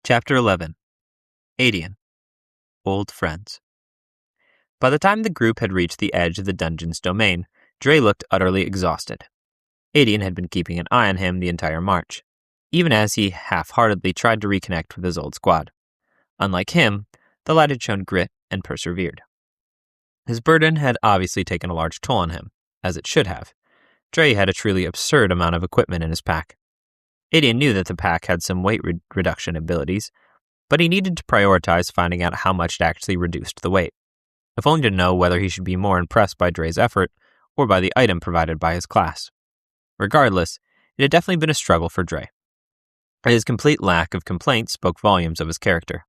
Chapter 11. Adian. Old Friends. By the time the group had reached the edge of the dungeon's domain, Dre looked utterly exhausted. Adian had been keeping an eye on him the entire march, even as he half-heartedly tried to reconnect with his old squad. Unlike him, the lad had shown grit and persevered. His burden had obviously taken a large toll on him, as it should have. Dre had a truly absurd amount of equipment in his pack. Adian knew that the pack had some weight reduction abilities, but he needed to prioritize finding out how much it actually reduced the weight, if only to know whether he should be more impressed by Dre's effort or by the item provided by his class. Regardless, it had definitely been a struggle for Dre. His complete lack of complaint spoke volumes of his character.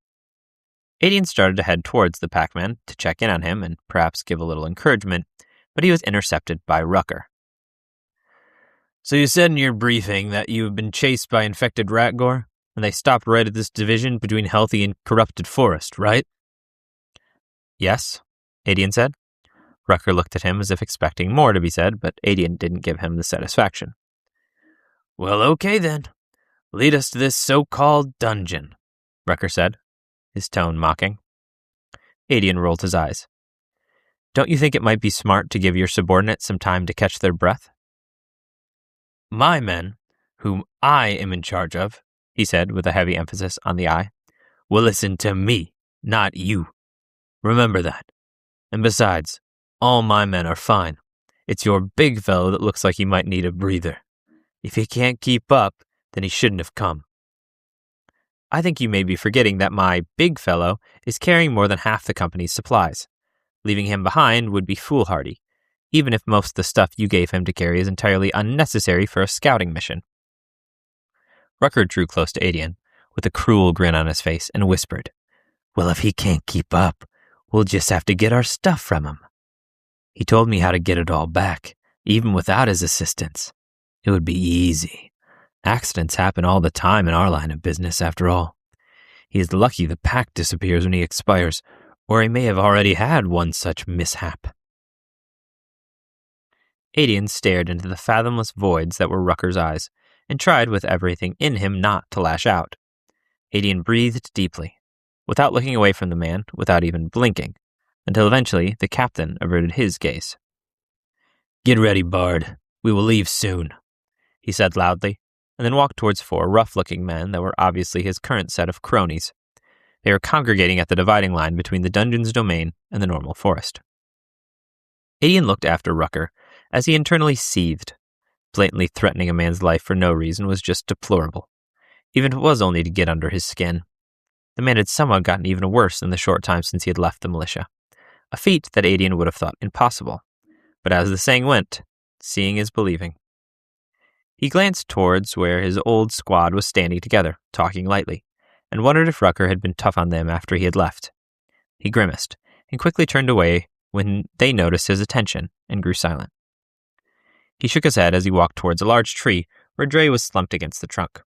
Adian started to head towards the packman to check in on him and perhaps give a little encouragement, but he was intercepted by Rucker. "So you said in your briefing that you have been chased by infected rat gore, and they stopped right at this division between healthy and corrupted forest, right?" "Yes," Adian said. Rucker looked at him as if expecting more to be said, but Adian didn't give him the satisfaction. "Well, okay then. Lead us to this so-called dungeon," Rucker said, his tone mocking. Adian rolled his eyes. "Don't you think it might be smart to give your subordinates some time to catch their breath?" "My men, whom I am in charge of," he said with a heavy emphasis on the I, "will listen to me, not you. Remember that. And besides, all my men are fine. It's your big fellow that looks like he might need a breather. If he can't keep up, then he shouldn't have come." "I think you may be forgetting that my big fellow is carrying more than half the company's supplies. Leaving him behind would be foolhardy, even if most of the stuff you gave him to carry is entirely unnecessary for a scouting mission." Rucker drew close to Adian, with a cruel grin on his face, and whispered, "Well, if he can't keep up, we'll just have to get our stuff from him. He told me how to get it all back, even without his assistance. It would be easy. Accidents happen all the time in our line of business, after all. He is lucky the pack disappears when he expires, or he may have already had one such mishap." Adian stared into the fathomless voids that were Rucker's eyes, and tried with everything in him not to lash out. Adian breathed deeply, without looking away from the man, without even blinking, until eventually the captain averted his gaze. "Get ready, Bard. We will leave soon," he said loudly, and then walked towards four rough-looking men that were obviously his current set of cronies. They were congregating at the dividing line between the dungeon's domain and the normal forest. Adian looked after Rucker as he internally seethed. Blatantly threatening a man's life for no reason was just deplorable, even if it was only to get under his skin. The man had somehow gotten even worse in the short time since he had left the militia, a feat that Adian would have thought impossible. But as the saying went, seeing is believing. He glanced towards where his old squad was standing together, talking lightly, and wondered if Rucker had been tough on them after he had left. He grimaced, and quickly turned away when they noticed his attention and grew silent. He shook his head as he walked towards a large tree where Dre was slumped against the trunk.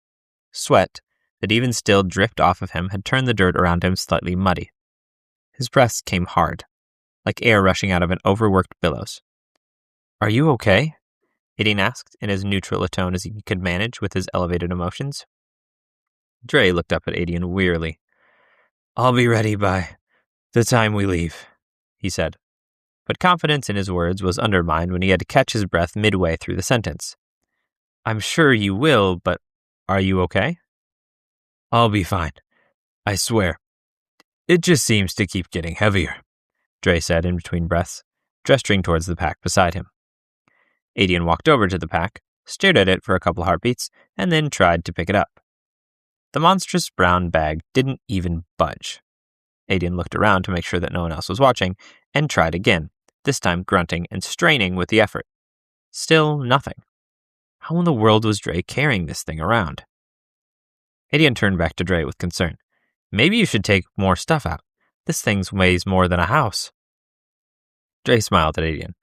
Sweat, that even still dripped off of him, had turned the dirt around him slightly muddy. His breath came hard, like air rushing out of an overworked billows. "Are you okay?" Adian asked, in as neutral a tone as he could manage with his elevated emotions. Dre looked up at Adian wearily. "I'll be ready by the time we leave," he said. But confidence in his words was undermined when he had to catch his breath midway through the sentence. "I'm sure you will, but are you okay?" "I'll be fine. I swear. It just seems to keep getting heavier," Dre said in between breaths, gesturing towards the pack beside him. Adian walked over to the pack, stared at it for a couple heartbeats, and then tried to pick it up. The monstrous brown bag didn't even budge. Adian looked around to make sure that no one else was watching, and tried again, this time grunting and straining with the effort. Still nothing. How in the world was Dre carrying this thing around? Adian turned back to Dre with concern. "Maybe you should take more stuff out. This thing weighs more than a house." Dre smiled at Adian,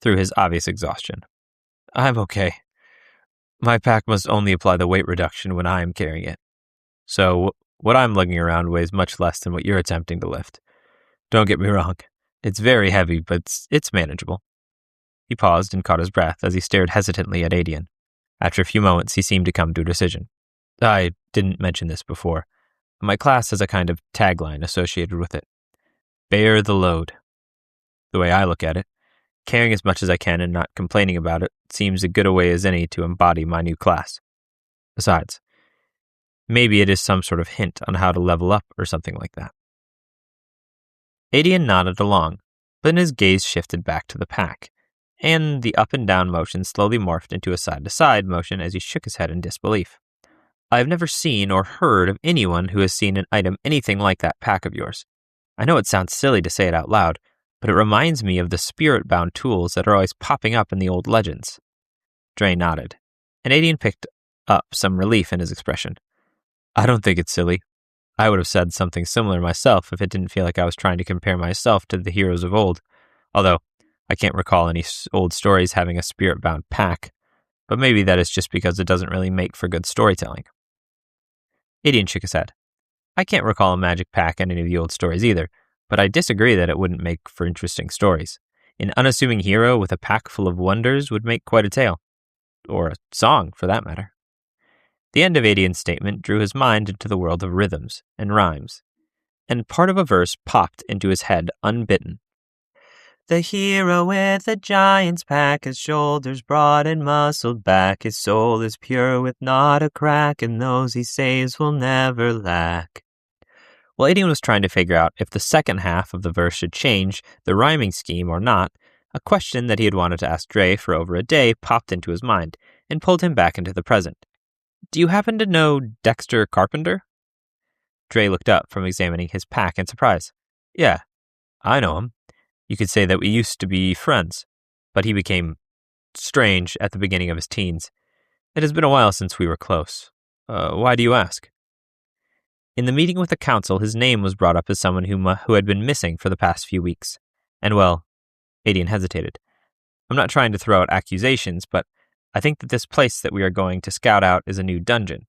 through his obvious exhaustion. "I'm okay. My pack must only apply the weight reduction when I am carrying it. So what I'm lugging around weighs much less than what you're attempting to lift. Don't get me wrong. It's very heavy, but it's manageable." He paused and caught his breath as he stared hesitantly at Adian. After a few moments, he seemed to come to a decision. "I didn't mention this before. My class has a kind of tagline associated with it. Bear the load. The way I look at it, caring as much as I can and not complaining about it seems as good a way as any to embody my new class. Besides, maybe it is some sort of hint on how to level up or something like that. Adian nodded along, but then his gaze shifted back to the pack, and the up and down motion slowly morphed into a side-to-side motion as he shook his head in disbelief. I have never seen or heard of anyone who has seen an item anything like that pack of yours. I know it sounds silly to say it out loud, but it reminds me of the spirit-bound tools that are always popping up in the old legends. Dre nodded, and Adian picked up some relief in his expression. I don't think it's silly. I would have said something similar myself if it didn't feel like I was trying to compare myself to the heroes of old, although I can't recall any old stories having a spirit-bound pack, but maybe that is just because it doesn't really make for good storytelling. Adian shook his head. I can't recall a magic pack in any of the old stories either, but I disagree that it wouldn't make for interesting stories. An unassuming hero with a pack full of wonders would make quite a tale. Or a song, for that matter. The end of Adian's statement drew his mind into the world of rhythms and rhymes, and part of a verse popped into his head unbidden. The hero with the giant's pack, his shoulders broad and muscled back, his soul is pure with not a crack, and those he saves will never lack. While Adian was trying to figure out if the second half of the verse should change the rhyming scheme or not, a question that he had wanted to ask Dre for over a day popped into his mind and pulled him back into the present. Do you happen to know Dexter Carpenter? Dre looked up from examining his pack in surprise. Yeah, I know him. You could say that we used to be friends, but he became strange at the beginning of his teens. It has been a while since we were close. Why do you ask? In the meeting with the council, his name was brought up as someone who had been missing for the past few weeks. And well, Adian hesitated. I'm not trying to throw out accusations, but I think that this place that we are going to scout out is a new dungeon.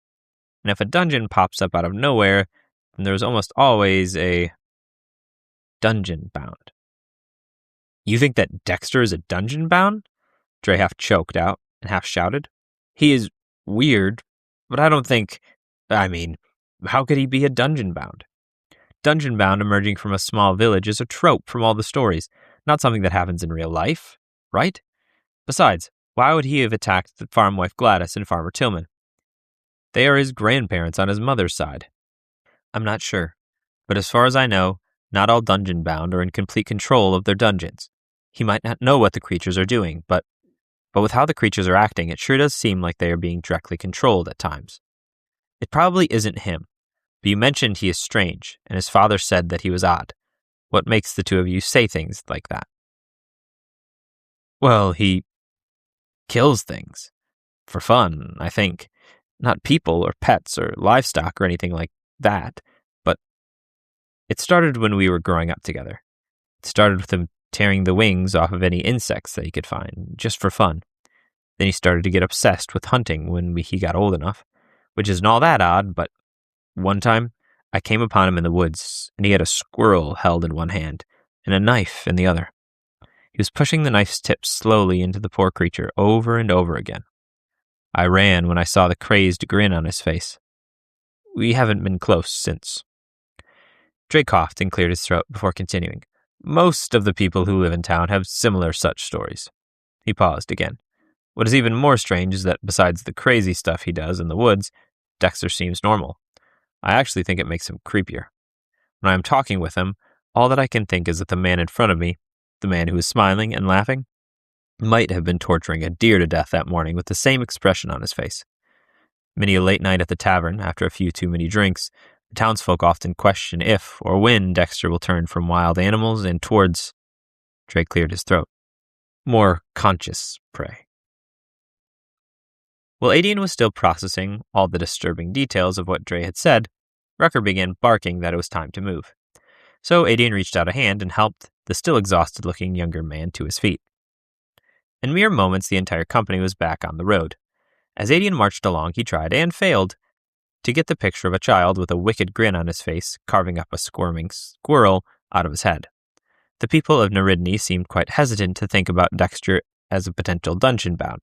And if a dungeon pops up out of nowhere, then there's almost always a dungeon bound. You think that Dexter is a dungeon bound? Dre half choked out and half shouted. He is weird, but I don't think... how could he be a dungeon bound? Dungeon bound emerging from a small village is a trope from all the stories, not something that happens in real life, right? Besides, why would he have attacked the farm wife Gladys and Farmer Tillman? They are his grandparents on his mother's side. I'm not sure, but as far as I know, not all dungeon bound are in complete control of their dungeons. He might not know what the creatures are doing, but with how the creatures are acting, it sure does seem like they are being directly controlled at times. It probably isn't him, but you mentioned he is strange, and his father said that he was odd. What makes the two of you say things like that? Well, he kills things. For fun, I think. Not people or pets or livestock or anything like that, but it started when we were growing up together. It started with him tearing the wings off of any insects that he could find, just for fun. Then he started to get obsessed with hunting when he got old enough, which isn't all that odd, but one time I came upon him in the woods, and he had a squirrel held in one hand and a knife in the other. He was pushing the knife's tip slowly into the poor creature over and over again. I ran when I saw the crazed grin on his face. We haven't been close since. Dre coughed and cleared his throat before continuing. Most of the people who live in town have similar such stories. He paused again. What is even more strange is that besides the crazy stuff he does in the woods, Dexter seems normal. I actually think it makes him creepier. When I am talking with him, all that I can think is that the man in front of me, the man who is smiling and laughing, might have been torturing a deer to death that morning with the same expression on his face. Many a late night at the tavern, after a few too many drinks, the townsfolk often question if or when Dexter will turn from wild animals and towards... Dre cleared his throat. More conscious prey. While Adian was still processing all the disturbing details of what Dre had said, Rucker began barking that it was time to move. So Adian reached out a hand and helped the still exhausted-looking younger man to his feet. In mere moments, the entire company was back on the road. As Adian marched along, he tried, and failed, to get the picture of a child with a wicked grin on his face, carving up a squirming squirrel out of his head. The people of Neridne seemed quite hesitant to think about Dexter as a potential dungeon-bound,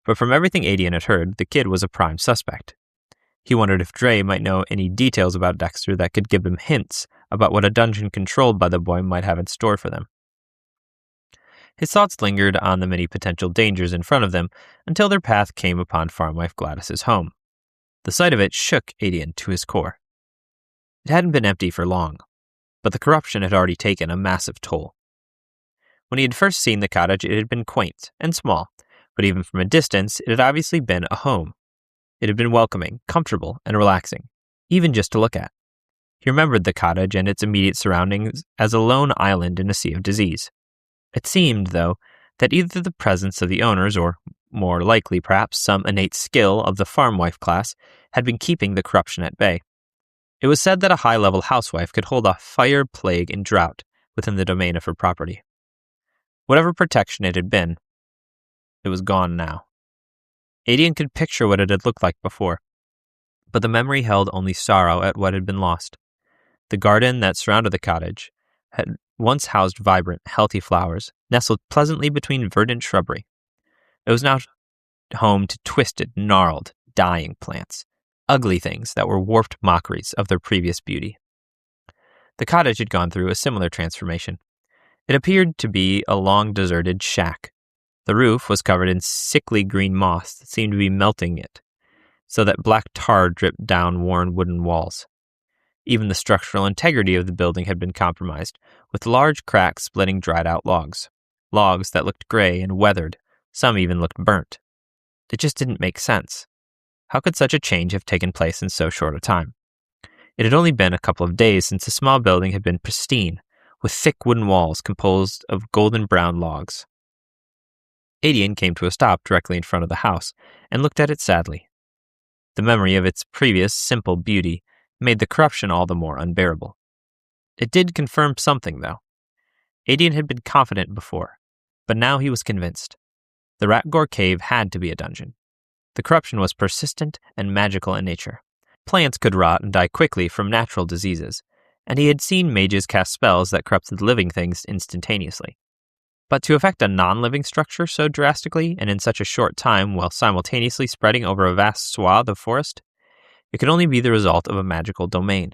but from everything Adian had heard, the kid was a prime suspect. He wondered if Dre might know any details about Dexter that could give him hints about what a dungeon controlled by the boy might have in store for them. His thoughts lingered on the many potential dangers in front of them until their path came upon farmwife Gladys's home. The sight of it shook Adian to his core. It hadn't been empty for long, but the corruption had already taken a massive toll. When he had first seen the cottage, it had been quaint and small, but even from a distance, it had obviously been a home. It had been welcoming, comfortable, and relaxing, even just to look at. He remembered the cottage and its immediate surroundings as a lone island in a sea of disease. It seemed, though, that either the presence of the owners, or more likely perhaps some innate skill of the farmwife class, had been keeping the corruption at bay. It was said that a high-level housewife could hold off fire, plague, and drought within the domain of her property. Whatever protection it had been, it was gone now. Adian could picture what it had looked like before, but the memory held only sorrow at what had been lost. The garden that surrounded the cottage had once housed vibrant, healthy flowers, nestled pleasantly between verdant shrubbery. It was now home to twisted, gnarled, dying plants, ugly things that were warped mockeries of their previous beauty. The cottage had gone through a similar transformation. It appeared to be a long deserted shack. The roof was covered in sickly green moss that seemed to be melting it, so that black tar dripped down worn wooden walls. Even the structural integrity of the building had been compromised, with large cracks splitting dried-out logs that looked gray and weathered. Some even looked burnt. It just didn't make sense. How could such a change have taken place in so short a time? It had only been a couple of days since the small building had been pristine, with thick wooden walls composed of golden-brown logs. Adian came to a stop directly in front of the house and looked at it sadly. The memory of its previous simple beauty made the corruption all the more unbearable. It did confirm something, though. Adian had been confident before, but now he was convinced. The Ratgor Cave had to be a dungeon. The corruption was persistent and magical in nature. Plants could rot and die quickly from natural diseases, and he had seen mages cast spells that corrupted living things instantaneously. But to affect a non-living structure so drastically and in such a short time while simultaneously spreading over a vast swath of forest, it could only be the result of a magical domain,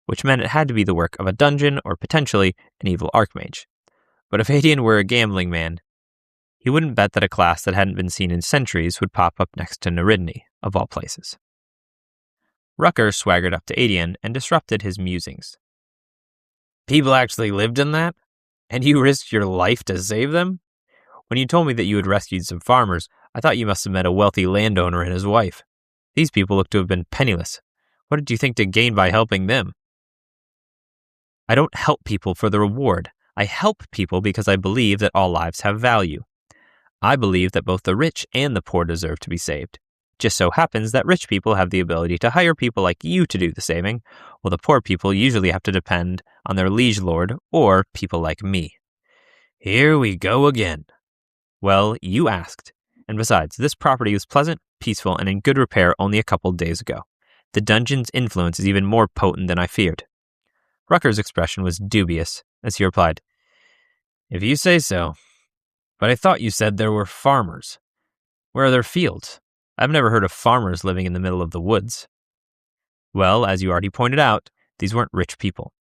which meant it had to be the work of a dungeon or potentially an evil archmage. But if Adian were a gambling man, he wouldn't bet that a class that hadn't been seen in centuries would pop up next to Neridne, of all places. Rucker swaggered up to Adian and disrupted his musings. People actually lived in that? And you risked your life to save them? When you told me that you had rescued some farmers, I thought you must have met a wealthy landowner and his wife. These people look to have been penniless. What did you think to gain by helping them? I don't help people for the reward. I help people because I believe that all lives have value. I believe that both the rich and the poor deserve to be saved. Just so happens that rich people have the ability to hire people like you to do the saving, while the poor people usually have to depend on their liege lord or people like me. Here we go again. Well, you asked. And besides, this property was pleasant, peaceful, and in good repair only a couple days ago. The dungeon's influence is even more potent than I feared. Rucker's expression was dubious as he replied, If you say so. But I thought you said there were farmers. Where are their fields? I've never heard of farmers living in the middle of the woods. Well, as you already pointed out, these weren't rich people.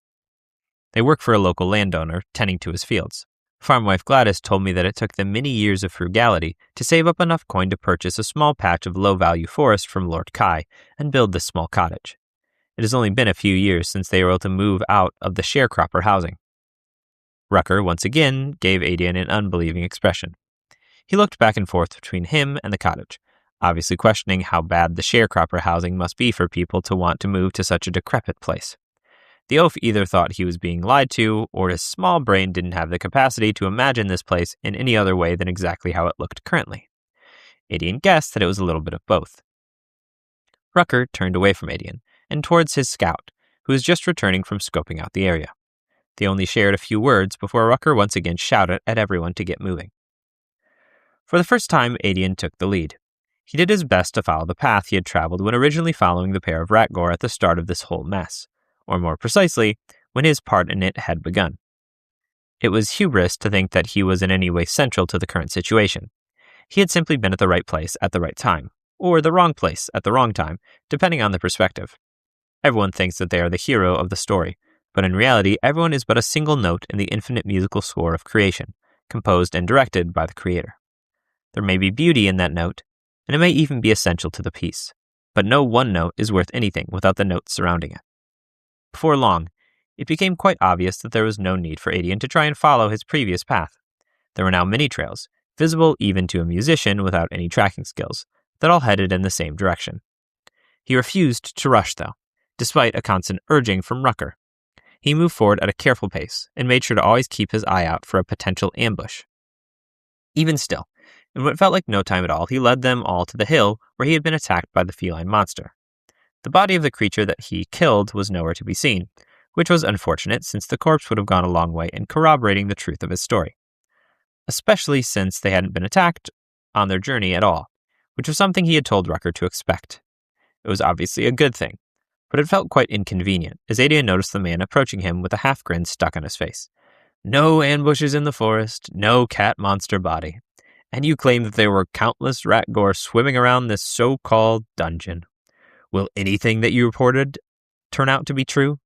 They work for a local landowner, tending to his fields. Farmwife Gladys told me that it took them many years of frugality to save up enough coin to purchase a small patch of low-value forest from Lord Kai and build this small cottage. It has only been a few years since they were able to move out of the sharecropper housing. Rucker once again gave Adian an unbelieving expression. He looked back and forth between him and the cottage, obviously questioning how bad the sharecropper housing must be for people to want to move to such a decrepit place. The oaf either thought he was being lied to, or his small brain didn't have the capacity to imagine this place in any other way than exactly how it looked currently. Adian guessed that it was a little bit of both. Rucker turned away from Adian and towards his scout, who was just returning from scoping out the area. They only shared a few words before Rucker once again shouted at everyone to get moving. For the first time, Adian took the lead. He did his best to follow the path he had traveled when originally following the pair of Ratgor at the start of this whole mess, or more precisely, when his part in it had begun. It was hubris to think that he was in any way central to the current situation. He had simply been at the right place at the right time, or the wrong place at the wrong time, depending on the perspective. Everyone thinks that they are the hero of the story, but in reality, everyone is but a single note in the infinite musical score of creation, composed and directed by the creator. There may be beauty in that note, and it may even be essential to the piece, but no one note is worth anything without the notes surrounding it. Before long, it became quite obvious that there was no need for Adian to try and follow his previous path. There were now many trails, visible even to a musician without any tracking skills, that all headed in the same direction. He refused to rush, though, despite a constant urging from Rucker. He moved forward at a careful pace and made sure to always keep his eye out for a potential ambush. Even still, in what felt like no time at all, he led them all to the hill where he had been attacked by the feline monster. The body of the creature that he killed was nowhere to be seen, which was unfortunate since the corpse would have gone a long way in corroborating the truth of his story, especially since they hadn't been attacked on their journey at all, which was something he had told Rucker to expect. It was obviously a good thing, but it felt quite inconvenient as Adian noticed the man approaching him with a half-grin stuck on his face. No ambushes in the forest, no cat monster body, and you claim that there were countless rat gore swimming around this so-called dungeon. Will anything that you reported turn out to be true?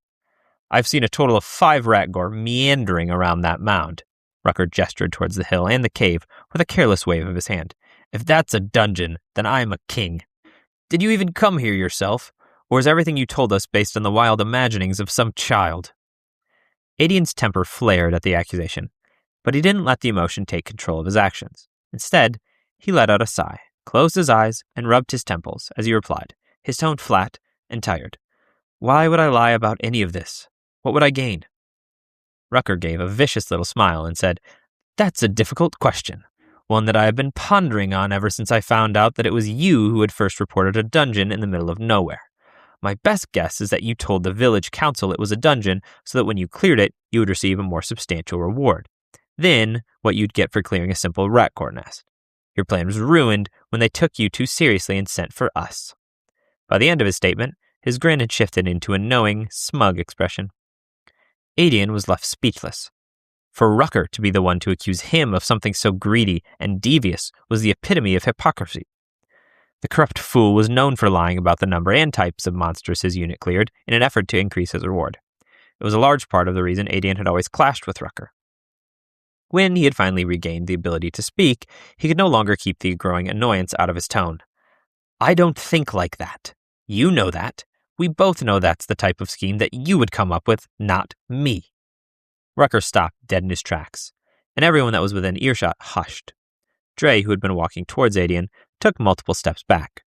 I've seen a total of 5 rat gore meandering around that mound. Rucker gestured towards the hill and the cave with a careless wave of his hand. If that's a dungeon, then I am a king. Did you even come here yourself, or is everything you told us based on the wild imaginings of some child? Adian's temper flared at the accusation, but he didn't let the emotion take control of his actions. Instead, he let out a sigh, closed his eyes, and rubbed his temples as he replied, his tone flat and tired. Why would I lie about any of this? What would I gain? Rucker gave a vicious little smile and said, That's a difficult question, one that I have been pondering on ever since I found out that it was you who had first reported a dungeon in the middle of nowhere. My best guess is that you told the village council it was a dungeon so that when you cleared it, you would receive a more substantial reward than what you'd get for clearing a simple rat-core nest. Your plan was ruined when they took you too seriously and sent for us. By the end of his statement, his grin had shifted into a knowing, smug expression. Adian was left speechless. For Rucker to be the one to accuse him of something so greedy and devious was the epitome of hypocrisy. The corrupt fool was known for lying about the number and types of monsters his unit cleared in an effort to increase his reward. It was a large part of the reason Adian had always clashed with Rucker. When he had finally regained the ability to speak, he could no longer keep the growing annoyance out of his tone. I don't think like that. You know that. We both know that's the type of scheme that you would come up with, not me. Rucker stopped dead in his tracks, and everyone that was within earshot hushed. Dre, who had been walking towards Adian, took multiple steps back.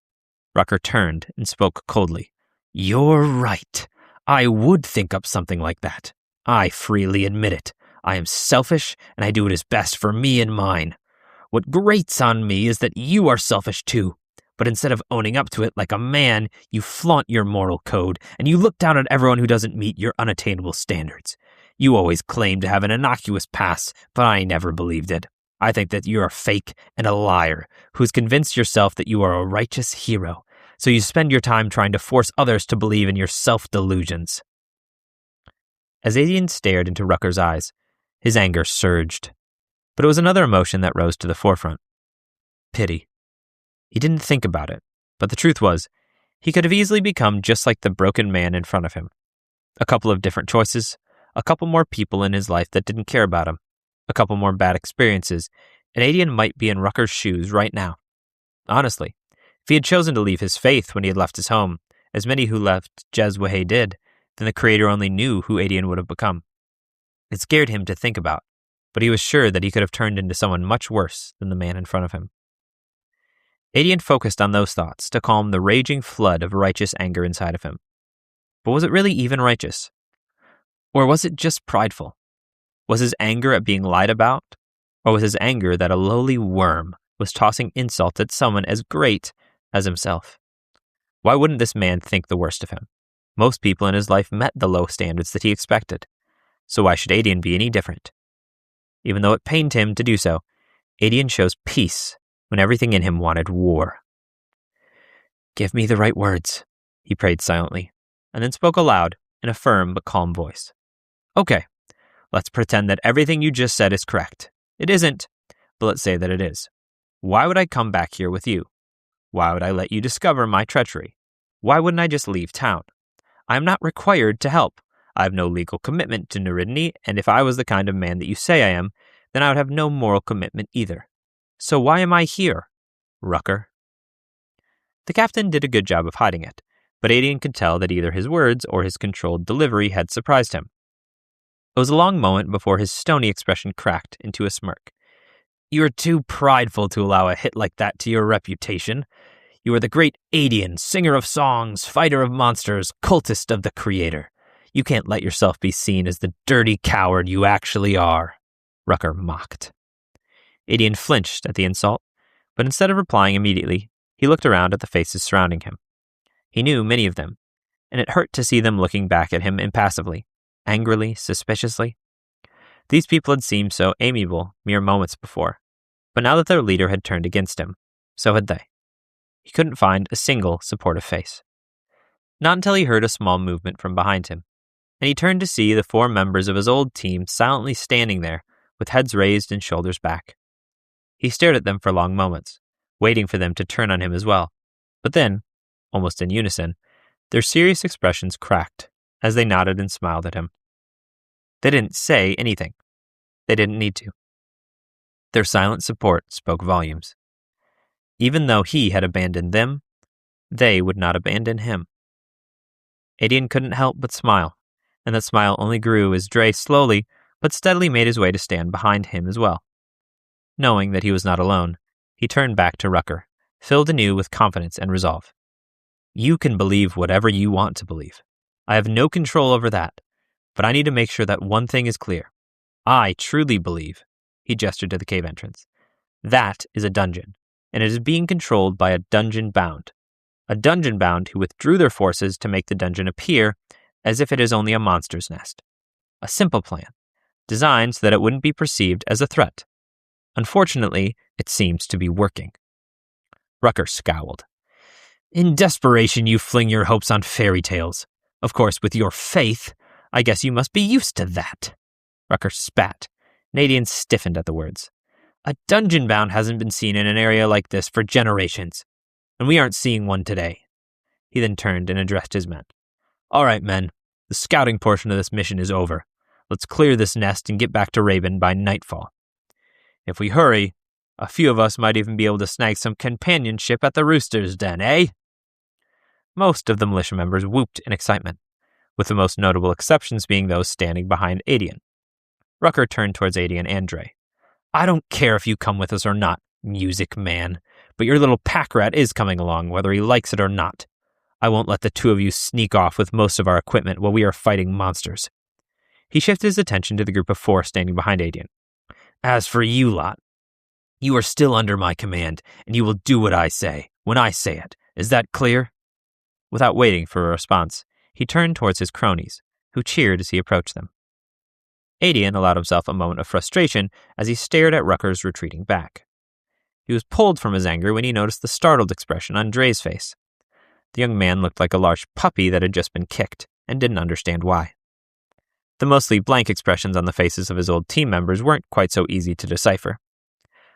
Rucker turned and spoke coldly. You're right. I would think up something like that. I freely admit it. I am selfish, and I do what is best for me and mine. What grates on me is that you are selfish too. But instead of owning up to it like a man, you flaunt your moral code, and you look down at everyone who doesn't meet your unattainable standards. You always claim to have an innocuous past, but I never believed it. I think that you're a fake and a liar who's convinced yourself that you are a righteous hero, so you spend your time trying to force others to believe in your self-delusions. As Adian stared into Rucker's eyes, his anger surged. But it was another emotion that rose to the forefront. Pity. He didn't think about it, but the truth was, he could have easily become just like the broken man in front of him. A couple of different choices, a couple more people in his life that didn't care about him, a couple more bad experiences, and Adian might be in Rucker's shoes right now. Honestly, if he had chosen to leave his faith when he had left his home, as many who left Jezwahe did, then the Creator only knew who Adian would have become. It scared him to think about, but he was sure that he could have turned into someone much worse than the man in front of him. Adian focused on those thoughts to calm the raging flood of righteous anger inside of him. But was it really even righteous? Or was it just prideful? Was his anger at being lied about? Or was his anger that a lowly worm was tossing insult at someone as great as himself? Why wouldn't this man think the worst of him? Most people in his life met the low standards that he expected. So why should Adian be any different? Even though it pained him to do so, Adian chose peace when everything in him wanted war. Give me the right words, he prayed silently, and then spoke aloud in a firm but calm voice. Okay, let's pretend that everything you just said is correct. It isn't, but let's say that it is. Why would I come back here with you? Why would I let you discover my treachery? Why wouldn't I just leave town? I am not required to help. I have no legal commitment to Neridany, and if I was the kind of man that you say I am, then I would have no moral commitment either. So why am I here, Rucker?" The captain did a good job of hiding it, but Adian could tell that either his words or his controlled delivery had surprised him. It was a long moment before his stony expression cracked into a smirk. "You are too prideful to allow a hit like that to your reputation. You are the great Adian, singer of songs, fighter of monsters, cultist of the Creator. You can't let yourself be seen as the dirty coward you actually are," Rucker mocked. Adian flinched at the insult, but instead of replying immediately, he looked around at the faces surrounding him. He knew many of them, and it hurt to see them looking back at him impassively, angrily, suspiciously. These people had seemed so amiable mere moments before, but now that their leader had turned against him, so had they. He couldn't find a single supportive face. Not until he heard a small movement from behind him, and he turned to see the 4 members of his old team silently standing there with heads raised and shoulders back. He stared at them for long moments, waiting for them to turn on him as well. But then, almost in unison, their serious expressions cracked as they nodded and smiled at him. They didn't say anything. They didn't need to. Their silent support spoke volumes. Even though he had abandoned them, they would not abandon him. Adian couldn't help but smile, and that smile only grew as Dre slowly but steadily made his way to stand behind him as well. Knowing that he was not alone, he turned back to Rucker, filled anew with confidence and resolve. "You can believe whatever you want to believe. I have no control over that, but I need to make sure that one thing is clear. I truly believe," he gestured to the cave entrance, "that is a dungeon, and it is being controlled by a dungeon-bound. A dungeon-bound who withdrew their forces to make the dungeon appear as if it is only a monster's nest. A simple plan, designed so that it wouldn't be perceived as a threat. Unfortunately, it seems to be working." Rucker scowled. "In desperation, you fling your hopes on fairy tales. Of course, with your faith, I guess you must be used to that." Rucker spat. Adian stiffened at the words. "A dungeon-bound hasn't been seen in an area like this for generations, and we aren't seeing one today." He then turned and addressed his men. "All right, men, the scouting portion of this mission is over. Let's clear this nest and get back to Raven by nightfall. If we hurry, a few of us might even be able to snag some companionship at the Rooster's Den, eh?" Most of the militia members whooped in excitement, with the most notable exceptions being those standing behind Adian. Rucker turned towards Adian and Dre. "I don't care if you come with us or not, music man, but your little pack rat is coming along, whether he likes it or not. I won't let the 2 of you sneak off with most of our equipment while we are fighting monsters." He shifted his attention to the group of 4 standing behind Adian. "As for you lot, you are still under my command, and you will do what I say, when I say it. Is that clear?" Without waiting for a response, he turned towards his cronies, who cheered as he approached them. Adian allowed himself a moment of frustration as he stared at Rucker's retreating back. He was pulled from his anger when he noticed the startled expression on Dre's face. The young man looked like a large puppy that had just been kicked, and didn't understand why. The mostly blank expressions on the faces of his old team members weren't quite so easy to decipher.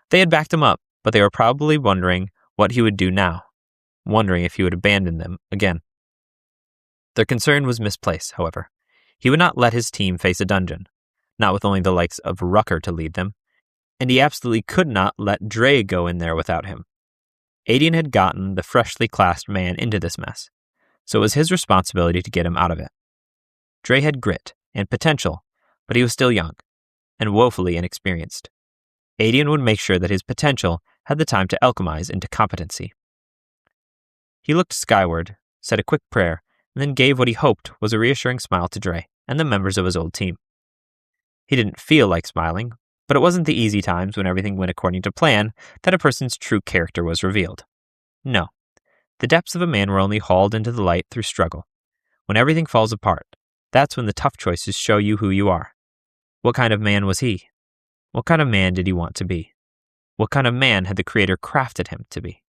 They had backed him up, but they were probably wondering what he would do now, wondering if he would abandon them again. Their concern was misplaced, however. He would not let his team face a dungeon, not with only the likes of Rucker to lead them, and he absolutely could not let Dre go in there without him. Adian had gotten the freshly classed man into this mess, so it was his responsibility to get him out of it. Dre had grit and potential, but he was still young, and woefully inexperienced. Adian would make sure that his potential had the time to alchemize into competency. He looked skyward, said a quick prayer, and then gave what he hoped was a reassuring smile to Dre and the members of his old team. He didn't feel like smiling, but it wasn't the easy times when everything went according to plan that a person's true character was revealed. No, the depths of a man were only hauled into the light through struggle. When everything falls apart, that's when the tough choices show you who you are. What kind of man was he? What kind of man did he want to be? What kind of man had the Creator crafted him to be?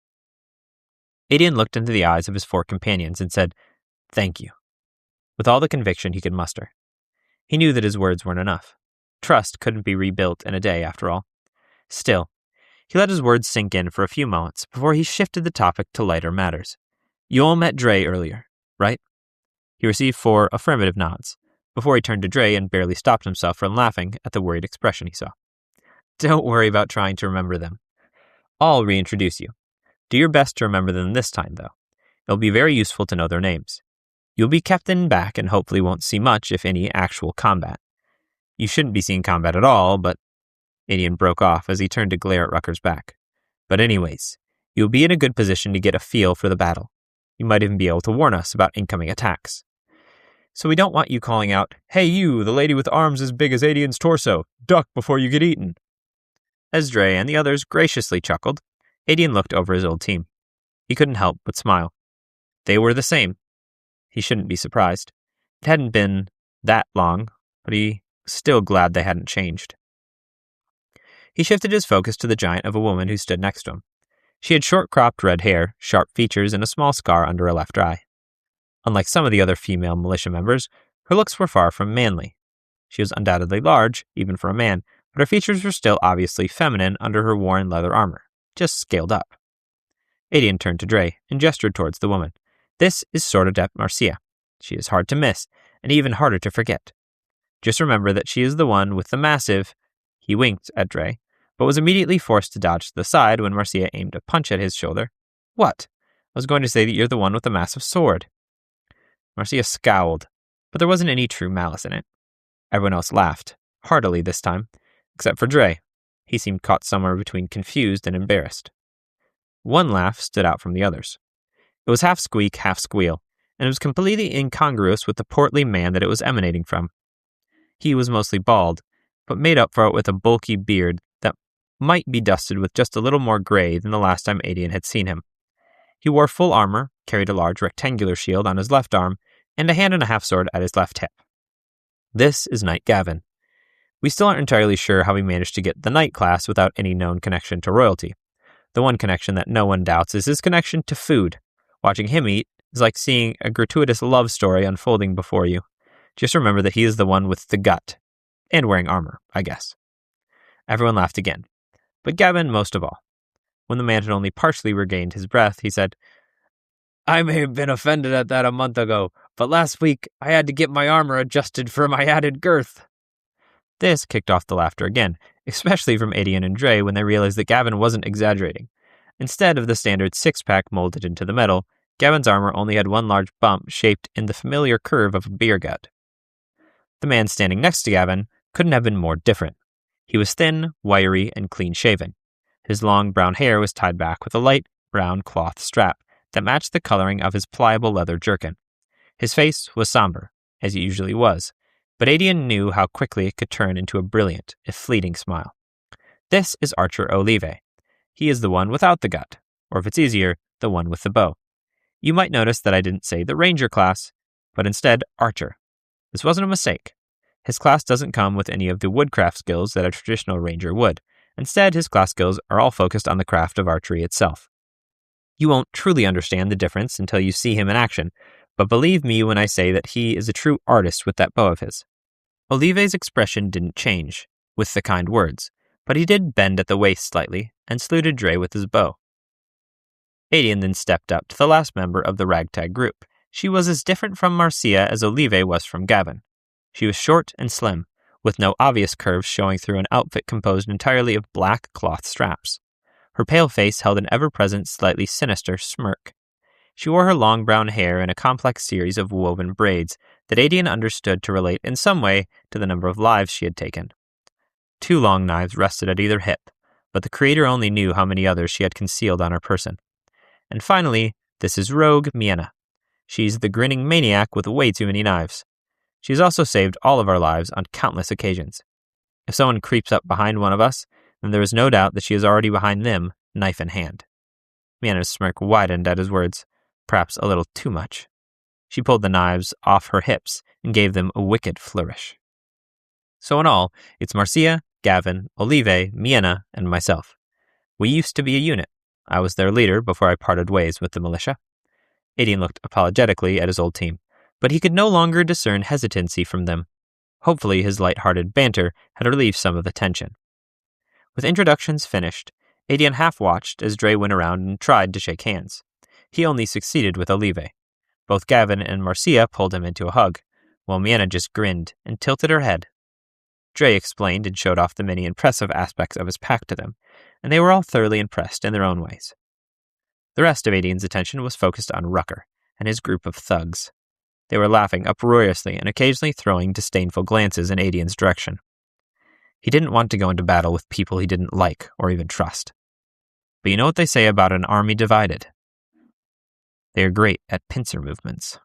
Adian looked into the eyes of his 4 companions and said, "Thank you," with all the conviction he could muster. He knew that his words weren't enough. Trust couldn't be rebuilt in a day, after all. Still, He let his words sink in for a few moments before he shifted the topic to lighter matters. You all met Dre earlier, right? He received 4 affirmative nods, before he turned to Dre and barely stopped himself from laughing at the worried expression he saw. Don't worry about trying to remember them. I'll reintroduce you. Do your best to remember them this time, though. It'll be very useful to know their names. You'll be kept in back and hopefully won't see much, if any, actual combat. You shouldn't be seeing combat at all, but... Adian broke off as he turned to glare at Rucker's back. But anyways, you'll be in a good position to get a feel for the battle. You might even be able to warn us about incoming attacks. So we don't want you calling out, "Hey you, the lady with arms as big as Adian's torso, duck before you get eaten." As Dre and the others graciously chuckled, Adian looked over his old team. He couldn't help but smile. They were the same. He shouldn't be surprised. It hadn't been that long, but he was still glad they hadn't changed. He shifted his focus to the giant of a woman who stood next to him. She had short-cropped red hair, sharp features, and a small scar under her left eye. Unlike some of the other female militia members, her looks were far from manly. She was undoubtedly large, even for a man, but her features were still obviously feminine under her worn leather armor, just scaled up. Adian turned to Dre and gestured towards the woman. This is Sordadet Marcia. She is hard to miss, and even harder to forget. Just remember that she is the one with the massive... He winked at Dre, but was immediately forced to dodge to the side when Marcia aimed a punch at his shoulder. What? I was going to say that you're the one with the massive sword. Marcia scowled, but there wasn't any true malice in it. Everyone else laughed, heartily this time, except for Dre. He seemed caught somewhere between confused and embarrassed. One laugh stood out from the others. It was half squeak, half squeal, and it was completely incongruous with the portly man that it was emanating from. He was mostly bald, but made up for it with a bulky beard that might be dusted with just a little more gray than the last time Adian had seen him. He wore full armor, carried a large rectangular shield on his left arm, and a hand-and-a-half sword at his left hip. This is Knight Gavin. We still aren't entirely sure how he managed to get the Knight class without any known connection to royalty. The one connection that no one doubts is his connection to food. Watching him eat is like seeing a gratuitous love story unfolding before you. Just remember that he is the one with the gut. And wearing armor, I guess. Everyone laughed again, but Gavin most of all. When the man had only partially regained his breath, he said, I may have been offended at that a month ago, but last week I had to get my armor adjusted for my added girth. This kicked off the laughter again, especially from Adian and Dre when they realized that Gavin wasn't exaggerating. Instead of the standard six-pack molded into the metal, Gavin's armor only had one large bump shaped in the familiar curve of a beer gut. The man standing next to Gavin couldn't have been more different. He was thin, wiry, and clean-shaven. His long brown hair was tied back with a light brown cloth strap that matched the coloring of his pliable leather jerkin. His face was somber, as it usually was, but Adian knew how quickly it could turn into a brilliant, if fleeting, smile. This is Archer Olive. He is the one without the gut, or if it's easier, the one with the bow. You might notice that I didn't say the Ranger class, but instead Archer. This wasn't a mistake. His class doesn't come with any of the woodcraft skills that a traditional ranger would. Instead, his class skills are all focused on the craft of archery itself. You won't truly understand the difference until you see him in action, but believe me when I say that he is a true artist with that bow of his. Olive's expression didn't change, with the kind words, but he did bend at the waist slightly and saluted Dre with his bow. Adian then stepped up to the last member of the ragtag group. She was as different from Marcia as Olive was from Gavin. She was short and slim, with no obvious curves showing through an outfit composed entirely of black cloth straps. Her pale face held an ever-present, slightly sinister smirk. She wore her long brown hair in a complex series of woven braids that Adian understood to relate in some way to the number of lives she had taken. 2 long knives rested at either hip, but the creator only knew how many others she had concealed on her person. And finally, this is Rogue Miena. She's the grinning maniac with way too many knives. She's also saved all of our lives on countless occasions. If someone creeps up behind one of us, then there is no doubt that she is already behind them, knife in hand. Miena's smirk widened at his words, perhaps a little too much. She pulled the knives off her hips and gave them a wicked flourish. So in all, it's Marcia, Gavin, Olive, Miena, and myself. We used to be a unit. I was their leader before I parted ways with the militia. Adian looked apologetically at his old team, but he could no longer discern hesitancy from them. Hopefully his light-hearted banter had relieved some of the tension. With introductions finished, Adian half-watched as Dre went around and tried to shake hands. He only succeeded with a leve. Both Gavin and Marcia pulled him into a hug, while Miena just grinned and tilted her head. Dre explained and showed off the many impressive aspects of his pack to them, and they were all thoroughly impressed in their own ways. The rest of Adian's attention was focused on Rucker and his group of thugs. They were laughing uproariously and occasionally throwing disdainful glances in Adian's direction. He didn't want to go into battle with people he didn't like or even trust. But you know what they say about an army divided? They are great at pincer movements.